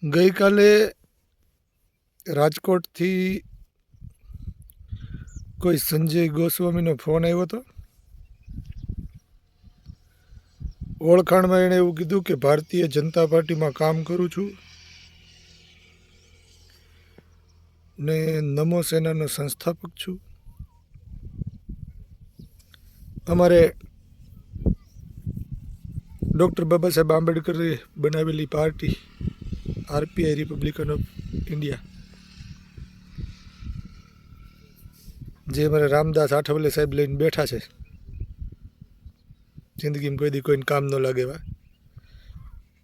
ગઈકાલે રાજકોટથી કોઈ સંજય ગોસ્વામીનો ફોન આવ્યો હતો. ઓળખાણમાં એણે એવું કીધું કે ભારતીય જનતા પાર્ટીમાં કામ કરું છું ને નમો સેનાનો સંસ્થાપક છું. અમારે ડૉક્ટર બાબા સાહેબ આંબેડકરે બનાવેલી party RPI Republican of India, જે અમારે રામદાસ આઠવલે સાહેબ લઈને બેઠા છે, જિંદગીમાં કોઈ દી કોઈને કામ ન લાગે એવા,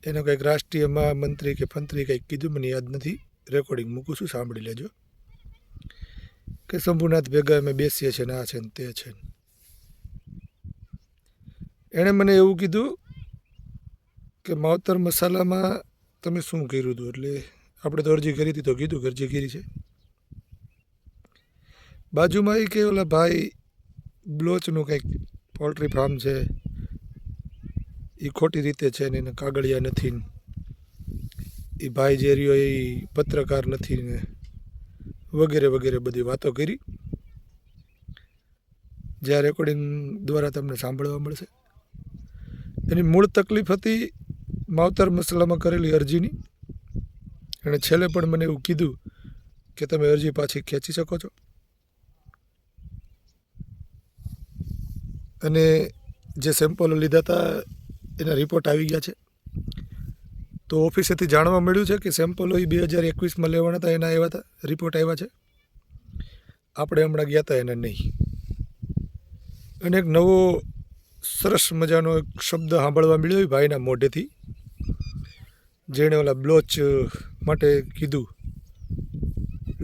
એનો કંઈક રાષ્ટ્રીય મહામંત્રી કે ફંત્રી કંઈક કીધું, મને યાદ નથી, રેકોર્ડિંગ મૂકું છું, સાંભળી લેજો. કે શંભુનાથ ભેગા અમે બેસીએ છીએ ને આ છે ને તે છે. એણે મને એવું કીધું કે માવતર મસાલામાં તમે શું કર્યું હતું. એટલે આપણે તો અરજી કરી હતી તો કીધું કે અરજી કરી છે. બાજુમાં એ કે ઓલા ભાઈ બ્લોચનું કંઈક પોલ્ટ્રી ફાર્મ છે, એ ખોટી રીતે છે ને એને કાગળિયા નથી, એ ભાઈ જે રહ્યો એ પત્રકાર નથી ને વગેરે વગેરે બધી વાતો કરી, જે આ રેકોર્ડિંગ દ્વારા તમને સાંભળવા મળશે. એની મૂળ તકલીફ હતી માવતર મસાલામાં કરેલી અરજીની. એણે છેલ્લે પણ મને એવું કીધું કે તમે અરજી પાછી ખેંચી શકો છો, અને જે સેમ્પલો લીધા હતા એના રિપોર્ટ આવી ગયા છે. તો ઓફિસેથી જાણવા મળ્યું છે કે સેમ્પલો એ 2021માં લેવાના હતા, એના આવ્યા હતા, રિપોર્ટ આવ્યા છે. આપણે હમણાં ગયા હતા એના નહીં. અને એક નવો સરસ મજાનો એક શબ્દ સાંભળવા મળ્યો એ ભાઈના મોઢેથી, જેણે ઓલા બ્લોચ માટે કીધું.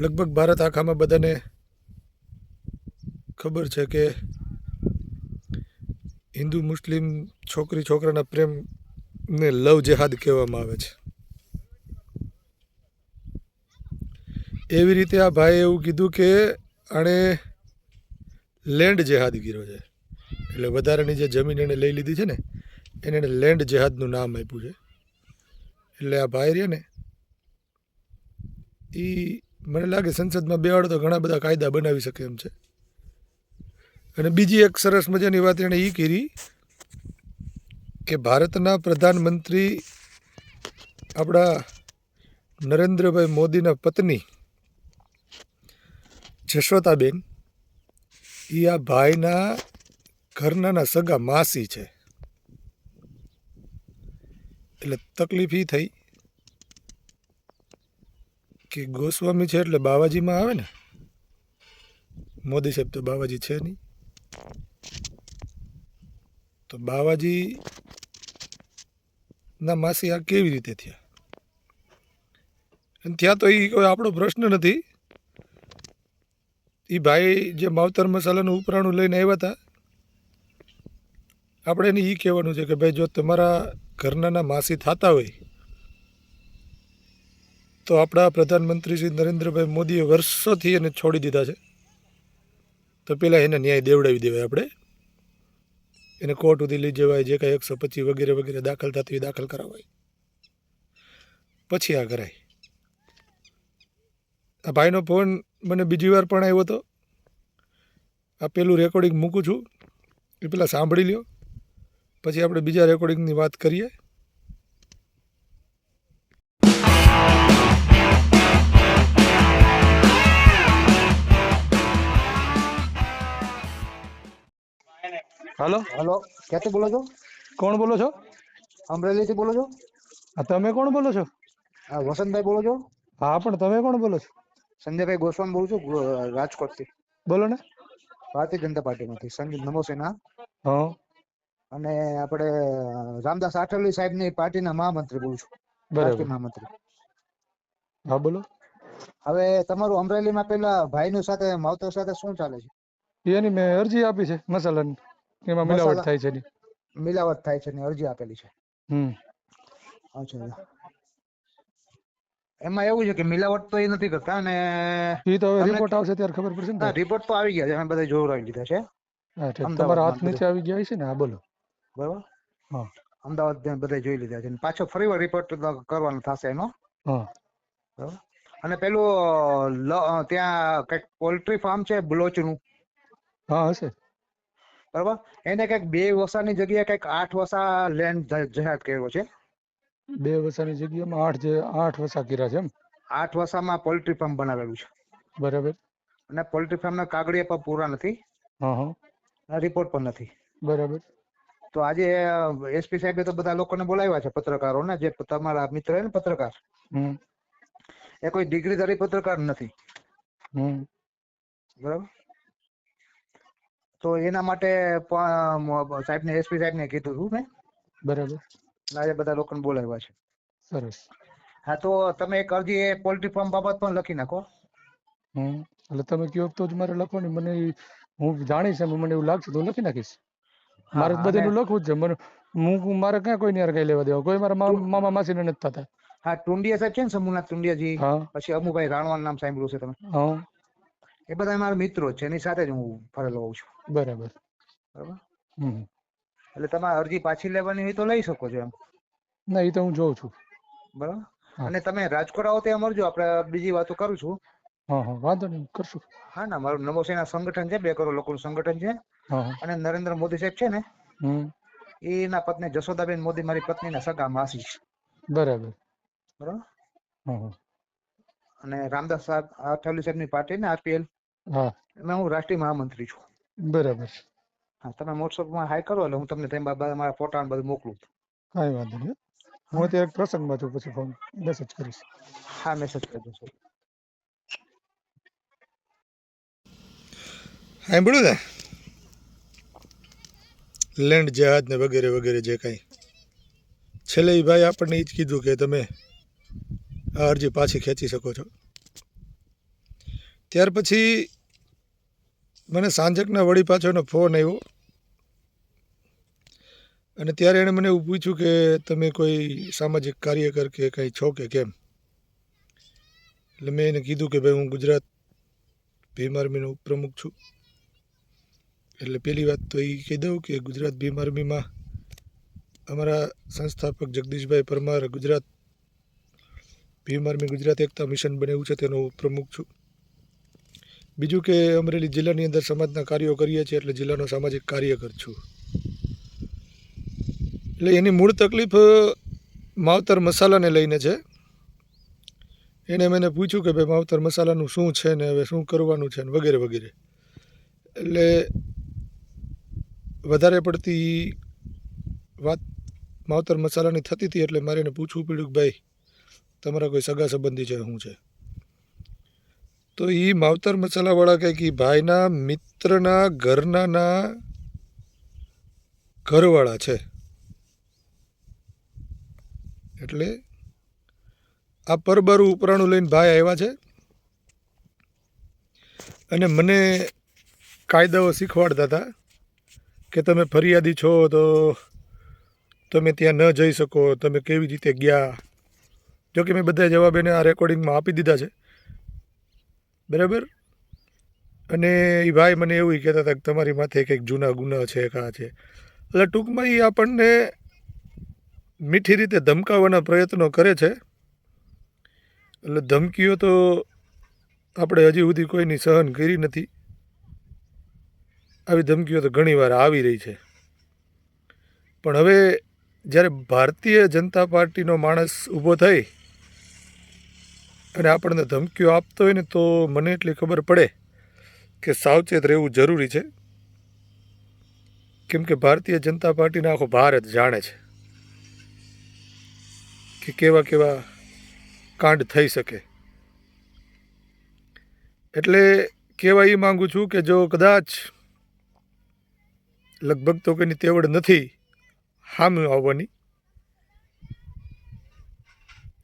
લગભગ ભારત આખામાં બધાને ખબર છે કે હિન્દુ મુસ્લિમ છોકરી છોકરાના પ્રેમને લવ જેહાદ કહેવામાં આવે છે. એવી રીતે આ ભાઈએ એવું કીધું કે આણે લેન્ડ જેહાદ કર્યો છે. એટલે વધારાની જે જમીન એણે લઈ લીધી છે ને એને એણે લેન્ડ જેહાદનું નામ આપ્યું છે. એટલે આ ભાઈ રહ્યા ને એ મને લાગે સંસદમાં બેહાડો તો ઘણા બધા કાયદા બનાવી શકે એમ છે. અને બીજી એક સરસ મજાની વાત એણે એ કરી કે ભારતના પ્રધાનમંત્રી આપણા નરેન્દ્રભાઈ મોદીના પત્ની જશોદાબેન એ આ ભાઈના ઘરનાના સગા માસી છે. એટલે તકલીફ એ થઈ કે ગોસ્વામી છે એટલે બાવાજીમાં આવે ને, મોદી સાહેબ તો બાવાજી છે નહીં, તો બાવાજી ના માસી આ કેવી રીતે થયા. અને ત્યાં તો એ કોઈ આપણો પ્રશ્ન નથી. એ ભાઈ જે માવતર મસાલાનું ઉપરાણું લઈને આવ્યા હતા, આપણે એને એ કહેવાનું છે કે ભાઈ જો તમારા ઘરનાના માસી થતા હોય તો આપણા પ્રધાનમંત્રી શ્રી નરેન્દ્રભાઈ મોદીએ વર્ષોથી એને છોડી દીધા છે, તો પહેલાં એને ન્યાય દેવડાવી દેવાય. આપણે એને કોર્ટ સુધી લઈ જવાય, જે કાંઈ 125 વગેરે વગેરે દાખલ થતી એ દાખલ કરાવાય, પછી આ કરાય. આ ભાઈનો ફોન મને બીજી વાર પણ આવ્યો હતો. આ પેલું રેકોર્ડિંગ મૂકું છું, એ પહેલાં સાંભળી લ્યો, પછી આપણે બીજા રેકોર્ડિંગની વાત કરીએ. હાલો હેલો, ક્યાંથી બોલો છો? કોણ બોલો છો? અમરેલીથી બોલો છો? તમે કોણ બોલો છો? હા, વસંતભાઈ બોલો છો? હા, પણ તમે કોણ બોલો છો? સંજયભાઈ ગોસ્વામી બોલું છું, રાજકોટથી. બોલો ને. ભારતીય જનતા પાર્ટીમાંથી સંજય નમો સેના. હા, અને આપણે રામદાસ આઠવલે સાહેબની પાર્ટીના મહામંત્રી બોલું છું, બરાબર. રાષ્ટ્રીય મહામંત્રી. હા, બોલો. હવે તમારું અમરેલીમાં પેલા ભાઈનું સાથે માવતર સાથે શું ચાલે છે? એની મેં અરજી આપી છે મસાલાની, એમાં મિલાવટ થાય છે એની. મિલાવટ થાય છે ને અરજી આપેલી છે. અચ્છા, એમાં એવું છે કે મિલાવટ તો એ નથી કરતા, અને એ તો હવે રિપોર્ટ આવશે ત્યારે ખબર પડશે ને. રિપોર્ટ તો આવી ગયા છે, અમે બધા જોવરાવી લીધા છે. તમારા હાથ નીચે આવી ગયા છે ને. હા, બોલો. બરોબર. હા, અમદાવાદ બધા જોઈ લીધા છે, પાછો ફરીવાર રિપોર્ટ કરવાનો થશે એનો. હા બરાબર. અને પેલું ત્યાં કઈક પોલ્ટ્રી ફાર્મ છે બલોચનું, હા હશે. બરાબર. એને કઈક 2 વસાની જગ્યાએ કઈક 8 વસા લેન્ડ જાહેર કર્યો છે. 2 વસાની જગ્યામાં 8 વસા કર્યા છે એમ. 8 વસામાં પોલ્ટ્રી ફાર્મ બનાવેલું છે. બરાબર. અને પોલ્ટ્રી ફાર્મના કાગળિયા પણ પૂરા નથી, હા હા રિપોર્ટ પણ નથી. બરાબર. તો આજે એસપી સાહેબે તો બધા લોકોને બોલાવ્યા છે, પત્રકારોને, જે તમારા મિત્ર હે ને પત્રકાર, હમ એ કોઈ ડિગ્રીધારી પત્રકાર નથી, હમ બરાબર. તો એના માટે સાહેબને, એસપી સાહેબને કીધું હતું મેં. બરાબર. આજે બધા લોકોને બોલાવ્યા છે. સરસ. હા, તો તમે એક અરજી એ પોલ્ટ્રી ફાર્મ બાબત પણ લખી નાખો. એટલે તમે કયો તો જ મારે લખવાની. મને હું જાણીશ એમ, મને એવું લાગશે તો હું લખી નાખીશ. હા મારે હા. અને બધાનું લખવું જ છે. મારે ક્યાં કોઈ યાર કઈ લેવા દેવા, કોઈ મારા મામા માસીને નથી થતા. હા, ટુંડિયા સાહેબ છે ને, સમૂહનાથ ટુંડિયાજી, હા પછી અમુભાઈ રાણવાનું નામ સાંભળ્યું છે તમે? હા એ બધા મારા મિત્રો જ છે, એની સાથે જ હું ફરેલો હોઉં છું, બરાબર. બરાબર. હમ એટલે તમારે અરજી પાછી લેવાની હોય તો લઈ શકો છો એમ, ના એ તો હું જોઉં છું. બરાબર. હા અને તમે રાજકોટ આવો ત્યાં મળજો, આપણે બીજી વાતો કરું છું. હા હા વાંધો નહીં, કરશું. હા ના, મારું નમોસેના સંગઠન છે, 2 કરોડ લોકોનું સંગઠન છે. હા હા અને નરેન્દ્ર મોદી સાહેબ છે ને, હમ એના પત્ની જશોદાબેન મોદી મારી પત્નીના સગા માસી છે, બરાબર. બરાબર. હા હા અને રામદાસ આઠવલે સાહેબની પાર્ટી ને આરપીએલ, હા એમાં હું રાષ્ટ્રીય મહામંત્રી છું. બરાબર. હા, તમે વોટ્સઅપમાં હાય કરો એટલે હું તમને તેમાં મારા ફોટા બધું મોકલું. કાંઈ વાંધો નહીં. હું હા અત્યારે એક પ્રસંગમાં છું, પછી ફોન મેસેજ કરીશ. હા, મેસેજ કરજો સર. સાંભળ્યું ને, લેન્ડ જહાજ ને વગેરે વગેરે જે કાંઈ, છેલ્લે ઈ ભાઈ આપણને એ જ કીધું કે તમે આ અરજી પાછી ખેંચી શકો છો. ત્યાર પછી મને સાંજકના વળી પાછળનો ફોન આવ્યો, અને ત્યારે એણે મને એવું પૂછ્યું કે તમે કોઈ સામાજિક કાર્યકર કે કંઈ છો કે કેમ. એટલે મેં એને કીધું કે ભાઈ હું ગુજરાત ભીમ આર્મીનો ઉપપ્રમુખ છું. એટલે પહેલી વાત તો એ કહી દઉં કે ગુજરાત ભીમ આર્મીમાં અમારા સંસ્થાપક જગદીશભાઈ પરમાર ગુજરાત ભીમ આર્મી ગુજરાત એકતા મિશન બનેવું છે, તેનો પ્રમુખ છું. બીજું કે અમરેલી જિલ્લાની અંદર સમાજના કાર્યો કરીએ છીએ, એટલે જિલ્લાનો સામાજિક કાર્યકર છું. એટલે એની મૂળ તકલીફ માવતર મસાલાને લઈને છે. એણે મને પૂછ્યું કે ભાઈ માવતર મસાલાનું શું છે ને હવે શું કરવાનું છે ને વગેરે વગેરે. એટલે વધારે પડતી વાત માવતર મસાલાની થતી હતી, એટલે મારે એને પૂછવું પડ્યું કે ભાઈ તમારા કોઈ સગા સંબંધી છે શું છે. તો એ માવતર મસાલાવાળા કંઈક એ ભાઈના મિત્રના ઘરના ઘરવાળા છે. એટલે આ પરબારું ઉપરાણું લઈને ભાઈ આવ્યા છે, અને મને કાયદાઓ શીખવાડતા હતા કે તમે ફરિયાદી છો તો તમે ત્યાં ન જઈ શકો, તમે કેવી રીતે ગયા. જો કે મેં બધા જવાબ એને આ રેકોર્ડિંગમાં આપી દીધા છે, બરાબર. અને એ ભાઈ મને એવું કહેતા હતા કે તમારી માથે કંઈક જૂના ગુના છે, કા છે. એટલે ટૂંકમાં એ આપણને મીઠી રીતે ધમકાવવાના પ્રયત્નો કરે છે. એટલે ધમકીઓ તો આપણે હજી સુધી કોઈની સહન કરી નથી. આવી ધમકીઓ તો ઘણીવાર આવી રહી છે, પણ હવે જ્યારે ભારતીય જનતા પાર્ટીનો માણસ ઊભો થઈ અને આપણને ધમકીઓ આપતો હોય ને, તો મને એટલી ખબર પડે કે સાવચેત રહેવું જરૂરી છે. કેમ કે ભારતીય જનતા પાર્ટીનો આખો ભારત જાણે છે કે કેવા કેવા કાંડ થઈ શકે. એટલે કહેવા એ માગું છું કે જો કદાચ લગભગ તો કોઈની તેવડ નથી સામે આવવાની,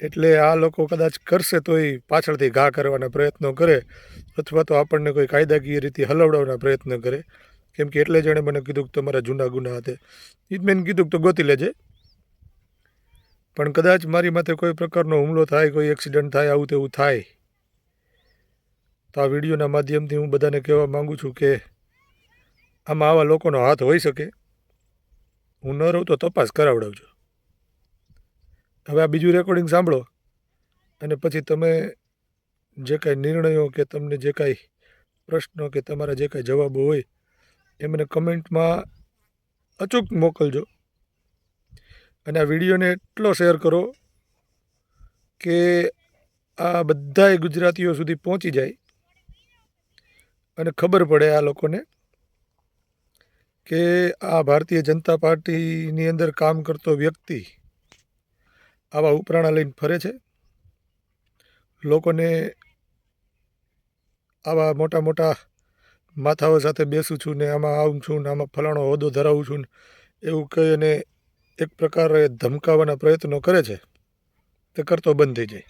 એટલે આ લોકો કદાચ કરશે તો એ પાછળથી ઘા કરવાના પ્રયત્નો કરે, અથવા તો આપણને કોઈ કાયદાકીય રીતે હલવડાવવાના પ્રયત્ન કરે. કેમ કે એટલે જ એણે મને કીધું કે તમારા જૂના ગુના હતા. એ જ મેં કીધું તો ગોતી લેજે. પણ કદાચ મારી માથે કોઈ પ્રકારનો હુમલો થાય, કોઈ એક્સિડન્ટ થાય, આવું તેવું થાય, તો આ વિડીયોના માધ્યમથી હું બધાને કહેવા માગું છું કે આમાં આવા લોકોનો હાથ હોઈ શકે. હું ન રહું તો તપાસ કરાવડાવજો. હવે આ બીજું રેકોર્ડિંગ સાંભળો, અને પછી તમે જે કાંઈ નિર્ણયો કે તમને જે કાંઈ પ્રશ્નો કે તમારા જે કાંઈ જવાબો હોય એ મને કમેન્ટમાં અચૂક મોકલજો. અને આ વિડીયોને એટલો શેર કરો કે આ બધાય ગુજરાતીઓ સુધી પહોંચી જાય અને ખબર પડે આ લોકોને કે આ ભારતીય જનતા પાર્ટીની અંદર કામ કરતો વ્યક્તિ આવા ઉપરાણા લઈને ફરે છે, લોકોને આવા મોટા મોટા માથાઓ સાથે બેસું છું ને આમાં આવું છું ને આમાં ફલાણો હોદ્દો ધરાવું છું ને એવું કહી અને એક પ્રકારે ધમકાવવાના પ્રયત્નો કરે છે, તે કરતો બંધ થઈ જાય.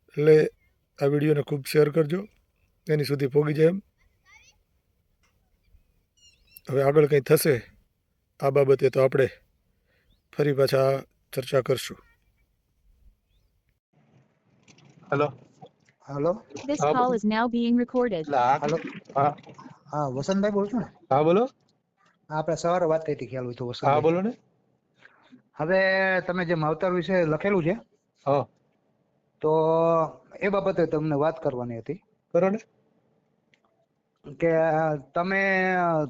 એટલે આ વિડીયોને ખૂબ શેર કરજો, એની સુધી પહોંચી જાય એમ. હવે આગળ કંઈ થશે આ બાબતે તો આપણે ફરી પાછા ચર્ચા કરશું. હેલો હાલો This હા, call is now being recorded. એટલે આ હાલો હા હા વસંતભાઈ બોલો છો ને? હા બોલો. આપણે સવારે વાત થઈ હતી, ખ્યાલ હોય તો હા વસંતભાઈ. બોલો ને. હવે તમે જે માવતર વિશે લખેલું છે હા તો એ બાબતે તમને વાત કરવાની હતી કરો ને. કે તમે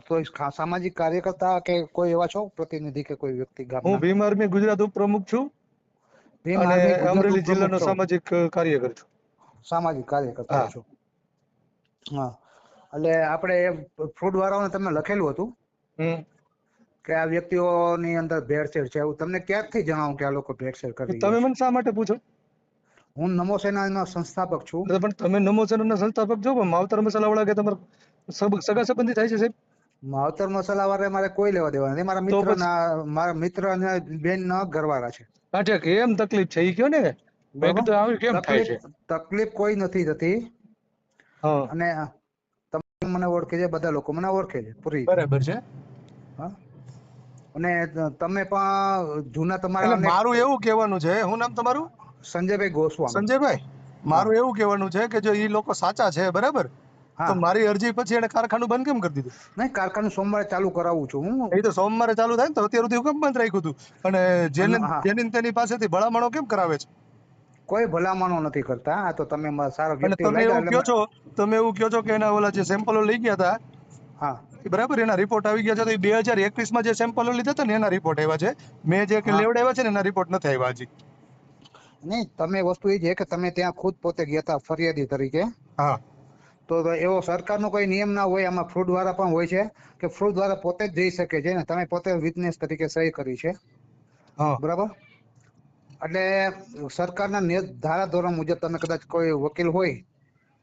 કોઈ સામાજિક કાર્યકર્તા કે કોઈ એવા છો પ્રતિનિધિ કે કોઈ વ્યક્તિ હું ગામના? ભીમ આર્મી ગુજરાત ઉપપ્રમુખ છું ભીમ અને આર્મી ગુજરાત અમરેલી ઉપપ્રમુખ જિલ્લાનો છો, સામાજિક કાર્યકર છું. સામાજિક કાર્યકર્તા હા. છો. હા, એટલે આપણે ફૂડ વાળાઓને તમે લખેલું હતું હમ કે આ વ્યક્તિઓની અંદર ભેળસેળ છે, એવું તમને ક્યારથી જણાવું કે આ લોકો ભેળસેળ કરી તમે રહ્યા છે? મને શા માટે પૂછો? હું નમો સેનાનો સંસ્થાપક છું. પણ તમે નમો ચેનલના સંસ્થાપક છો, પણ માવતર મસાલાવાળા કે તમારા સગા સંબંધી થાય છે સાહેબ? માવતર મસાલા વાળા મારે કોઈ લેવા દેવા નથી. મારા તો મારા મિત્ર અને બેન ના ઘરવાળા છે. હા ઠીક, એમ તકલીફ છે એ કયો ને. મેં બરાબર? કીધું આવી કેમ થાય છે. તકલીફ કોઈ નથી થતી. હા અને તમે મને ઓળખે છે, બધા લોકો મને ઓળખે છે પૂરી રીતે. બરાબર છે. હા, અને તમે પણ જૂના તમારા એટલે અનેક મારું એવું કહેવાનું છે, શું નામ તમારું? સંજયભાઈ ગોસ્વામી. સંજયભાઈ. મારું એવું કહેવાનું છે કે જો એ લોકો સાચા છે બરાબર, તો હા, મારી અરજી પછી એને કારખાનું બંધ કેમ કરી દીધું? નહીં, કારખાનું સોમવારે ચાલુ કરાવું છું હું. એ તો સોમવારે ચાલુ થાય ને, તો અત્યાર સુધી હુકમ બંધ રાખ્યું હતું. અને હા, જેની તેની પાસેથી ભલામણો કેમ કરાવે છે? કોઈ ભલામણો નથી કરતા. આ તો તમે સારા અને વ્યક્તિઓ તમે લાગ્યા એવું એટલે કહો છો, કે એના ઓલા જે સેમ્પલો લઈ ગયા હતા હા, એ બરાબર એના રિપોર્ટ આવી ગયા છે, તો એ 2021માં જે સેમ્પલો લીધા હતા ને એના રિપોર્ટ આવ્યા છે. મેં જે હા. લેવડાવ્યા છે ને એના રિપોર્ટ નથી આવ્યા હજી. નહીં, તમે વસ્તુ એ છે કે તમે ત્યાં ખુદ પોતે ગયા હતા ફરિયાદી તરીકે. હા તો એવો સરકારનો કોઈ નિયમ ના હોય. આમાં ફ્રૂટ વાળા પણ હોય છે કે ફ્રૂટ વાળા પોતે જ જઈ શકે છે ને તમે પોતે વિટનેસ તરીકે સહી કરી છે, હા બરાબર? એટલે સરકારના ધારા ધોરણ મુજબ તમે કદાચ કોઈ વકીલ હોય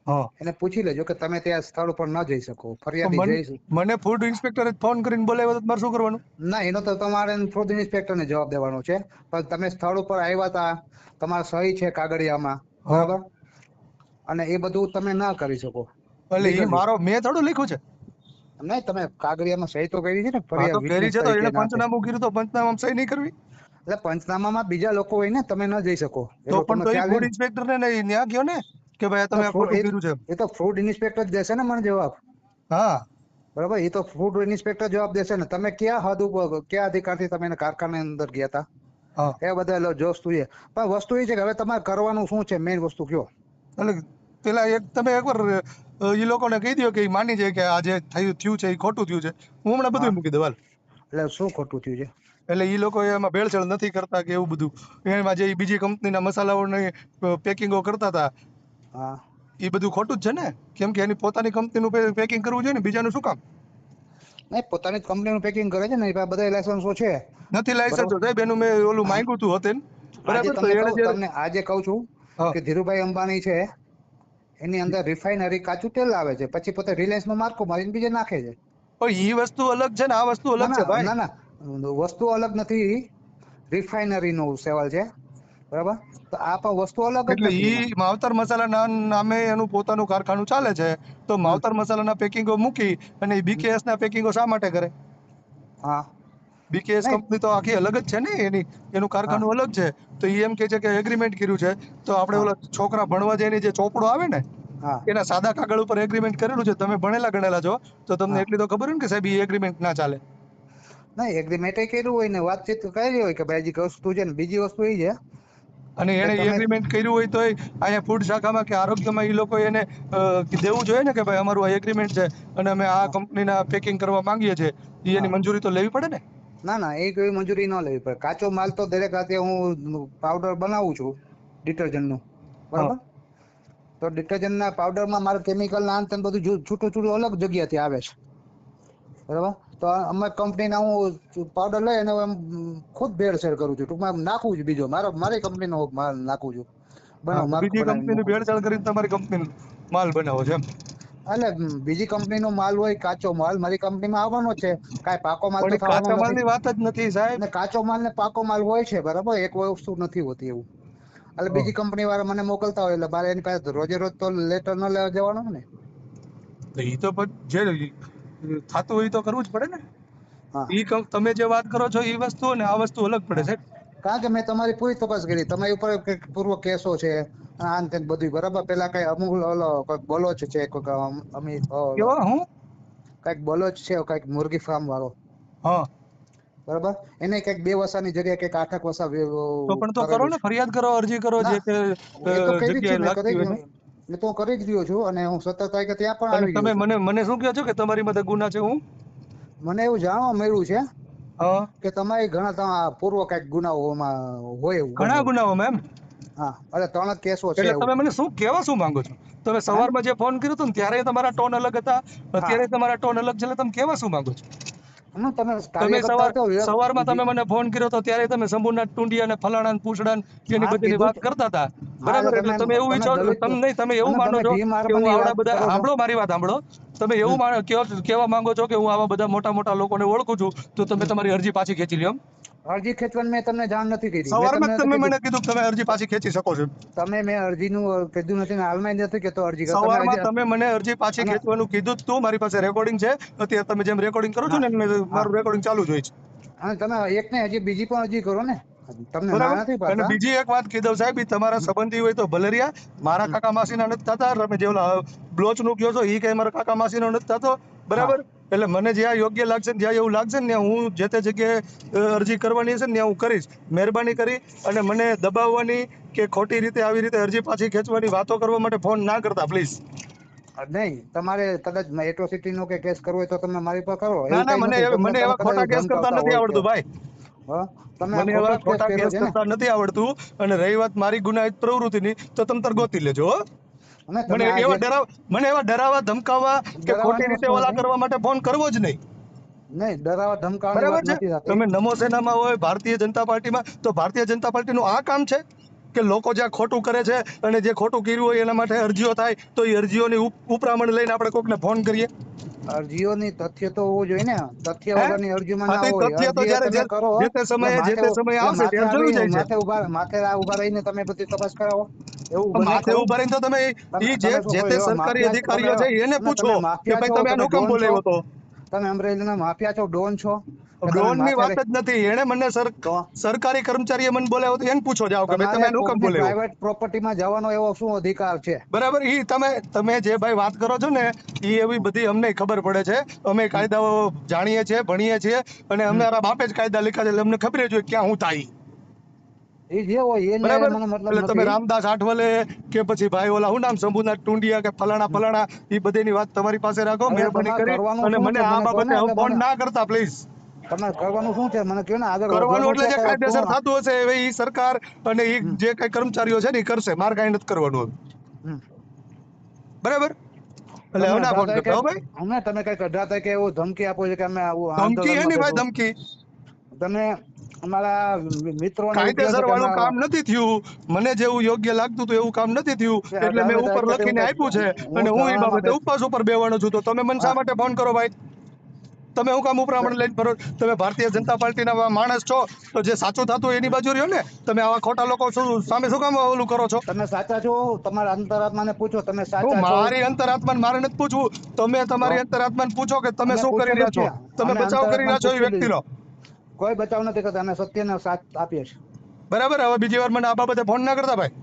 હા એને પૂછી લેજો કે તમે ત્યાં સ્થળ ઉપર ન જઈ શકો. તો ફરિયાદી જઈ મને ફૂડ ઇન્સ્પેક્ટરે ફોન કરીને બોલાવ્યો તો મારે શું કરવાનું? ના, એનો તો તમારે ફૂડ ઇન્સ્પેક્ટરને જવાબ દેવાનો છે. પણ તમે સ્થળ ઉપર આવ્યા હતા, તમારા સહી છે કાગળિયામાં, હા બરાબર? અને એ બધું તમે ના કરી શકો એટલે એ લીગલી. મેં થોડું લખ્યું છે. નહીં, તમે કાગળિયામાં સહી તો કરી છે ને, હા તો ફરિયાદ કરી વિટનેસ છે, તો તરીકે એને નાખે. પંચનામું કર્યું તો પંચનામામાં સહી નહીં કરવી? એટલે પંચનામામાં બીજા લોકો હોય ને, તમે ન જઈ શકો તો એટલો પણ તમને તો એ ખ્યાલ છે ફૂડ ને? ઇન્સ્પેક્ટર ને ન્યા ગયો ને કે ભાઈ તમે આ ખોટું કર્યું છે. એ તો ફૂડ ઇન્સ્પેક્ટર જ દેશે ને મને જવાબ, હા બરાબર? એ તો ફૂડ ઇન્સ્પેક્ટર જવાબ દેશે ને. તમે ક્યાં હદ ઉપર, કયા અધિકારથી તમે એને કારખાના અંદર ગયા હતા હા એ બધા વસ્તુ છે. પણ વસ્તુ એ છે કે હવે તમારે કરવાનું શું છે, મેઇન વસ્તુ કયો? એટલે પેલા તમે એકવાર એ લોકોને કહી દો કે એ માની જાય કે આ જે થયું છે એ ખોટું થયું છે. હું હમણાં હા, બધું મૂકી દઉં હાલ. એટલે શું ખોટું થયું છે? એટલે એ લોકો એમાં ભેળસેળ નથી કરતા કે એવું બધું. એમાં જે બીજી કંપનીના મસાલાઓની પેકિંગો કરતા હતા હા, એ બધું ખોટું જ છે ને. કેમ કે એની પોતાની કંપનીનું પેકિંગ કરવું જોઈએ ને, બીજાનું શું કામ? નહીં, પોતાની જ કંપનીનું પેકિંગ કરે છે ને, એ બધા લાયસન્સો છે, નથી લાયસન્સ બરાબર? સાહેબ, એનું મેં ઓલું માંગ્યું હતું હોતે આજે બરાબર. તો તમને એને કહું, જ્યારે તમને આજે કહું છું હા કે ધીરુભાઈ અંબાણી છે, એની અંદર રિફાઇનરી કાચું તેલ આવે છે, પછી પોતે રિલાયન્સમાં માર્કો મારીને બીજે નાખે છે. પણ એ વસ્તુ અલગ છે ને આ વસ્તુ ના અલગ છે ના ભાઈ. ના ના, વસ્તુ અલગ નથી. રિફાઇનરી નો સવાલ છે, બરાબર? તો આ પણ વસ્તુ અલગ જ એટલે નથી એમાં. ઈ માવતર મસાલાના નામે એનું પોતાનું કારખાનું ચાલે છે, તો હમ, માવતર મસાલાના પેકિંગો મૂકી અને બીકેએસ ના પેકિંગો શા માટે કરે? હા, બીકેએસ નહીં, કંપની તો આખી અલગ જ છે ને, એનું હા, કારખાનું અલગ છે. તો એ એમ કે છે કે એગ્રીમેન્ટ કર્યું છે, તો આપણે હા, ઓલા છોકરા ભણવા જઈને જે ચોપડો આવે ને હા, એના સાદા કાગળ ઉપર એગ્રીમેન્ટ કરેલું છે. તમે ભણેલા ગણેલા છો તો તમને હા. એટલી તો ખબર હોય ને કે સાહેબ એ એગ્રીમેન્ટ ના ચાલે. નહીં, એગ્રીમેન્ટ કર્યું હોય ને વાતચીત કરી હોય કે ભાઈ હજી વસ્તુ છે ને. બીજી વસ્તુ એ છે અને એને તમે- એગ્રીમેન્ટ કર્યું હોય તો અહીંયા ફૂડ શાખામાં કે આરોગ્યમાં એ લોકો એને દેવું જોઈએ ને કે ભાઈ અમારું આ એગ્રીમેન્ટ છે અને અમે આ કંપનીના પેકિંગ કરવા માંગીએ છીએ એની હા. મંજૂરી તો લેવી પડે ને. ના એ કોઈ મંજૂરી ન લેવી પડે. કાચો માલ તો દરેક રાતે હું પાવડર બનાવું છું ડિટર્જન્ટનું, બરાબર. તો ડિટર્જન્ટના પાવડરમાં મારે કેમિકલ ના અંત બધું છૂટું છૂટું અલગ જગ્યાથી આવે છે, બરાબર. તો અમારી કંપનીના હું પાવડર લઈ અને ખુદ ભેળસેળ કરું છું, ટૂંકમાં નાખું છું બીજો મારી કંપનીનો માલ નાખું છું, માર્ક બીજી બનાવીને કંપનીની મૂકું છું. ભેળસેળ કરીને તમારી કંપની માલ બનાવો છો એમ. એટલે બીજી કંપનીનો માલ હોય કાચો માલ મારી કંપનીમાં આવવાનો છે, કાંઈ પાકો માલ પણ તો એ થવાનો કાચા નથી. માલની વાત જ નથી સાહેબ. અને કાચો માલ ને પાકો માલ હોય છે, બરાબર, એક વસ્તુ નથી હોતી એવું. એટલે બીજી કંપની વાળા મને મોકલતા હોય એટલે મારે એની પાસે રોજે રોજ તો લેટર ન લેવા જવાનો ને. એ તો જે થતું હોય તો કરવું જ પડે ને. હા, તમે જે વાત કરો છો એ વસ્તુ અને આ વસ્તુ અલગ પડે છે. કારણ કે મેં તમારી પૂરી તપાસ કરી, તમારી ઉપર કંઈક પૂર્વ કેસો છે, આન તેન બધું, બરાબર. પેલા કઈ અમુલ કંઈક બોલોચ છે, કેવા હું કંઈક બોલોચ છે, કંઈક મુરગી ફાર્મ વાળો, હા બરાબર. એને કંઈક 2 વસાની જગ્યાએ કંઈક 8 વસા તો પણ તો કરો કરેલું ને, છે. ફરિયાદ કરો, અરજી કરો, ના જે તે એ તો કરી જ છે, જગ્યાએ મેં લાગતી હોય છે. મેં તો કરી જ રહ્યો છું અને હું 17 તારીખે ત્યાં પણ અને આવી તમે ગયો છું. મને શું કહો છો કે તમારી મধ্যે ગુના છે? હું મને એવું જાણવા મળ્યું છે હા કે તમારી ઘણા પૂર્વ કંઈક ગુનાઓમાં હોય એવું બને ઘણા એવું. ગુનાઓમાં એમ. હા, એટલે 3 જ કેસો છે એટલે એવું. તમે મને શું કહેવા શું માંગો છો? તમે હા સવારમાં જે ફોન કર્યો હતો ને ત્યારે તમારા ટોન અલગ હતા, હા, અત્યારે તમારા ટોન અલગ છે, એટલે તમે કહેવા શું માંગો છો? તમે તમે કાર્યકર્તા છો સવારમાં તમે મને ફોન કર્યો તો ત્યારે તમે શંભુનાથ ટુંડિયા અને ફલાણા ને પૂછડા ને એની હા બધીની કીધું વાત કરતા હતા, હા. બરાબર. એટલે તમે એવું વિચારો, દલિત તમે નહીં, તમે એવું અને માનો તમે છો ભીમ કે હું આર્મીની આવડા વાત બધા, કરો છો. સાંભળો મારી વાત સાંભળો, તમે એવું કહેવા માંગો છો કે હું આવા બધા મોટા મોટા લોકોને ઓળખું છું, તો તમે તમારી અરજી પાછી ખેંચી લ્યો. અરજી ખેંચવાની મેં તમને જાણ નથી કરી. મેં સવારમાં તમને જ તો તમે કીધું, મને કીધું કે તમે અરજી પાછી ખેંચી શકો છો. મેં અરજીનું કીધું નથી ને હાલમાં નથી કેતો અરજી કરો તમે સવારમાં હજી. તમે મને અરજી પાછી અને ખેંચવાનું કીધું જ તું, મારી પાસે રેકોર્ડિંગ છે. અત્યારે તમે જેમ રેકોર્ડિંગ કરો છો હા ને એમ હા, મારું રેકોર્ડિંગ ચાલુ જ હોય છે, અને તમે એક ને હજી બીજી પણ અરજી કરો ને, તમને ના બરાબર. નથી અને પાડતા. બીજી એક વાત કહી દઉં સાહેબ, ઈ તમારા સંબંધી હોય તો ભલે મારા કાકા માસીના નથી થતા. તમે જે બ્લોચ નું કહો છો એ કઈ મારા કાકા માસીનો નથી થતો, હા, બરાબર. એટલે મને જ્યાં યોગ્ય લાગશે ને જ્યાં એવું લાગશે ને હું જે તે જગ્યાએ અરજી કરવાની હશે ને ત્યાં હું કરીશ. મહેરબાની કરી અને મને દબાવવાની કે ખોટી રીતે આવી રીતે અરજી પાછી ખેંચવાની વાતો કરવા માટે ફોન ના કરતા પ્લીઝ. નહીં, તમારે કદાચ એટ્રોસિટી નો કે કેસ કરવો હોય તો તમે મારી પર કરો, ના એવું ના, કઈ નથી. તમને મને એવા કદાચ ખોટા એવું કેસ કરતા ધમકાવતા નથી હોય કે આવડતું ભાઈ. તમે મને ખોટો એવા જ કેસ ખોટા કર્યો કેસ છે ને. કરતા નથી આવડતું. અને રહી વાત મારી ગુનાહિત પ્રવૃત્તિની, તો તમે તાર ગોતી લેજો હો. અને મને તમે આ જે એવા ડરાવા ધમકાવવા કે ખોટી ડરાવવાની રીતે વસ્તુ ઓલા નથી. કરવા માટે ફોન કરવો જ નહીં, નહીં, ડરાવા ધમકાવવાની બરાબર વાત છે. નથી થતી. તમે નમો સેનામાં હોય, ભારતીય જનતા પાર્ટીમાં, તો ભારતીય જનતા પાર્ટીનું આ કામ છે કે લોકો જ્યાં ખોટું કરે છે અને જે ખોટું કર્યું હોય એના માટે અરજીઓ થાય તો એ અરજીઓની ઉપરામણ લઈને આપણે કોકને ફોન કરીએ. અરજીઓની તથ્ય તો હોવું જોઈએ ને. તથ્ય હે વગરની અરજીમાં હા, ના તો એ હોય. તથ્ય તો અરજી એ જ્યારે તમે કરો જે તે એટલે સમયે માથે આવશે માથે ત્યારે આવી જોયું જાય છે. માથે ઉભા રહીને તમે બધી તપાસ કરાવો, એવું બને માથે ખરું? ઉભા રહીને તો તમે તમે શું જે કોઈ તે એવા સરકારી માફિયા અધિકારીઓ છે એને અને પૂછો તમે કે માફિયા ભાઈ છો, તમે તમે આનું કામ ડોન છો, બોલાવ્યો હતો. તમે અમરેલીના માફિયા છો, ડોન છો, કે તમે ડ્રોન ની માથે વાત જ નથી. એને મને તો સરકારી કર્મચારીએ મને બોલાવ્યો હતો, એને પૂછો જાઓ કે ભાઈ તમે તમારે આનું કામ કોકની બોલાવ્યો. પ્રાઇવેટ પ્રોપર્ટીમાં જવાનો એવો શું અધિકાર છે? બરાબર. ઈ તમે જે ભાઈ વાત કરો છો ને એ એવી બધી અમને ખબર પડે છે. અમે હમ, કાયદાઓ જાણીએ છીએ, ભણીએ છીએ અને હમ. અમારા બાપે જ કાયદા લખ્યા છે, એટલે અમને ખબર જ હોય ક્યાં હું થાય. એ જે હોય એની હારે બરાબર. મને મતલબ એટલે તમે નથી. રામદાસ આઠવલે કે પછી ભાઈ ઓલા શું નામ શંભુનાથ ટુંડિયા કે ફલાણા એ બધીની વાત તમારી પાસે રાખો એટલે મહેરબાની તમારે કરી. કરવાનું અને શું મને છે આ કહો ને, બાબતે એટલે ફોન મને ના કરતા પ્લીઝ. તમારે કરવાનું શું છે મને કહો ને. આગળ કરવાનું વધવાનું એટલે છે જે કે કાયદેસર શું? થતું હશે એ સરકાર અને એ હમ, જે કઈ કર્મચારીઓ છે ને એ કરશે. મારે કાંઈ નથી કરવાનું હવે. હમ. બરાબર. એટલે તમે હવે ના 18 ફોન તારીખે કરતા હો ભાઈ. અમને તમે કઈક 18 તારીખે એવું ધમકી આપો છો કે અમે આવું ધમકી હે આંદોલનમાં ની ભાઈ, બેઠો. ધમકી. તમે અમારા મિત્રોને એવું કહો છો કાયદેસર કે અમે વાળું કામ નથી થયું. મને જેવું યોગ્ય લાગતું હતું એવું કામ નથી થયું, એટલે મેં 18 ઉપર તારીખે તો લખીને એવું આપ્યું છે. કઈક અને હું હું એ ધરણામાં બાબતે ઉપવાસ ઉપર બેવાનો છું. તો તમે મને શા હા, માટે ફોન કરો ભાઈ? તમે હું કામ ઉપરામણ લઈને ફરો? તમે ભારતીય જનતા પાર્ટીના માણસ છો તો જે સાચું થતું હોય એની બાજુ રહ્યો ને. તમે આવા ખોટા લોકો સામે શું કામ ઓલું કરો છો? તમે સાચા છો? તમારા અંતરાત્માને પૂછો તમે હું સાચા છો? મારી અંતરાત્માને મારે નથી પૂછવું. તમે તો તમારી અંતરાત્માને પૂછો કે તમે અમે શું કરી પૂછેલું રહ્યા જ છો. છે. તમે અમે બચાવ કરી અંતરાત્માને રહ્યા છો એ પૂછી લીધું. વ્યક્તિનો. કોઈ બચાવ નથી કરતા. અમે સત્યનો સાથ આપીએ છીએ. બરાબર. હવે બીજી વાર મને આ બાબતે ફોન ના કરતા ભાઈ.